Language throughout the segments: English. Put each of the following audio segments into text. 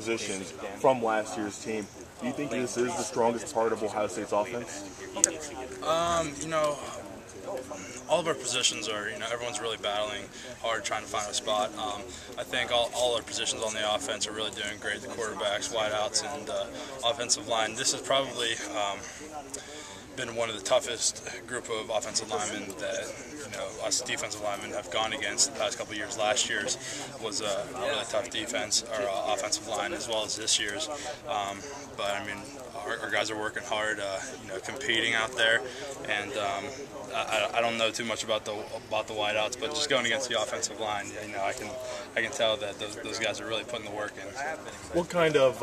positions from last year's team. Do you think this is the strongest part of Ohio State's offense? You know, all of our positions are, everyone's really battling hard trying to find a spot. I think all our positions on the offense are really doing great. The quarterbacks, wideouts, and offensive line. This has probably been one of the toughest group of offensive linemen that us defensive linemen have gone against the past couple of years. Last year's was a really tough defense or offensive line, as well as this year's. But I mean, our guys are working hard, competing out there, and I don't know too much about the wideouts, but just going against the offensive line, I can tell that those guys are really putting the work in. What kind of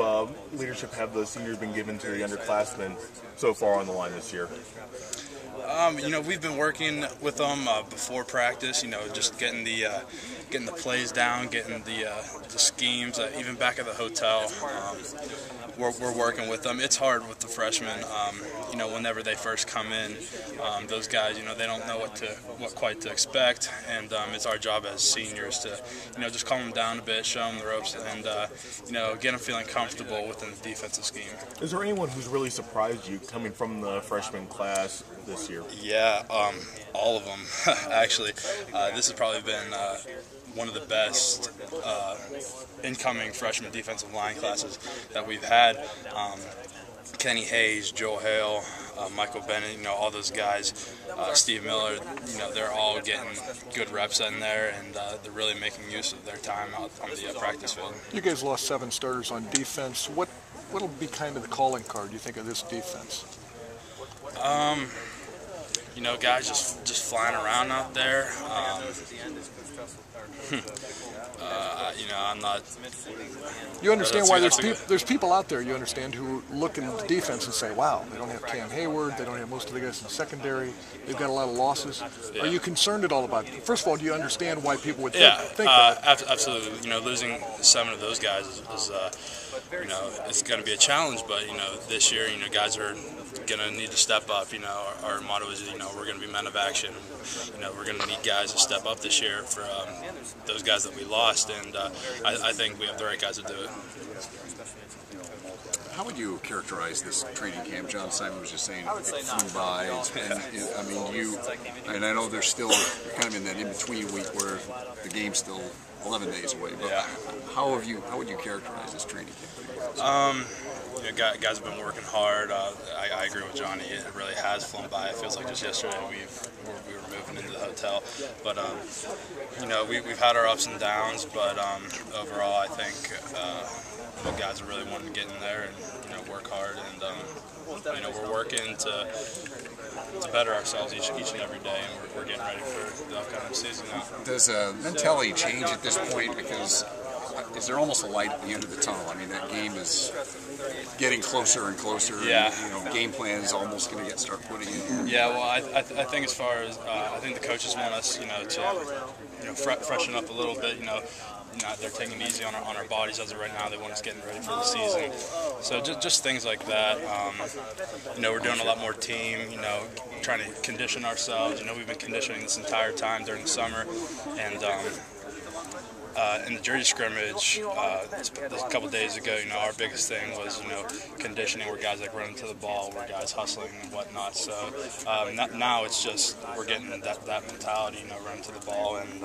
leadership have the seniors been given to the underclassmen so far on the line this year? We've been working with them before practice. Just getting the plays down, getting the schemes. Even back at the hotel, we're working with them. It's hard with the freshmen. Whenever they first come in, those guys, they don't know what quite to expect, and it's our job as seniors to, just calm them down a bit, show them the ropes, and get them feeling comfortable within the defensive scheme. Is there anyone who's really surprised you coming from the freshman class this year? Yeah, all of them actually. This has probably been one of the best incoming freshman defensive line classes that we've had. Kenny Hayes, Joel Hale, Michael Bennett, all those guys, Steve Miller, they're all getting good reps in there, and they're really making use of their time out on the practice field. You guys lost 7 starters on defense. What'll be kind of the calling card, you think, of this defense? Guys just flying around out there. I'm not. You understand why there's people out there, you understand, who look in the defense and say, wow, they don't have Cam Hayward, they don't have most of the guys in the secondary, they've got a lot of losses. Yeah. Are you concerned at all about it? First of all, do you understand why people would think that? Absolutely. Losing 7 of those guys is it's going to be a challenge, but, this year, guys are going to need to step up. Our motto is, we're going to be men of action. We're going to need guys to step up this year for those guys that we lost, and I think we have the right guys to do it. How would you characterize this training camp? John Simon was just saying it flew by. And I know there's still, you're kind of in that in-between week where the game's still 11 days away, but yeah. How would you characterize this training camp? Guys have been working hard. I agree with Johnny. It really has flown by. It feels like just yesterday we were moving into the hotel. But we've had our ups and downs. But overall, I think the guys are really wanting to get in there and work hard. And we're working to better ourselves each and every day. And we're getting ready for the upcoming season now. Does mentality change at this point? Because is there almost a light at the end of the tunnel? I mean, that game is getting closer and closer. Yeah. And, game plan is almost going to start putting in. Yeah. Well, I think as far as I think the coaches want us, to freshen up a little bit. They're taking it easy on our bodies as of right now. They want us getting ready for the season. So just things like that. We're doing a lot more team. Trying to condition ourselves. We've been conditioning this entire time during the summer, and. In the jersey scrimmage a couple days ago, our biggest thing was, conditioning, where guys like running to the ball, where guys hustling and whatnot. So now it's just we're getting that mentality, running to the ball and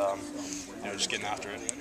just getting after it.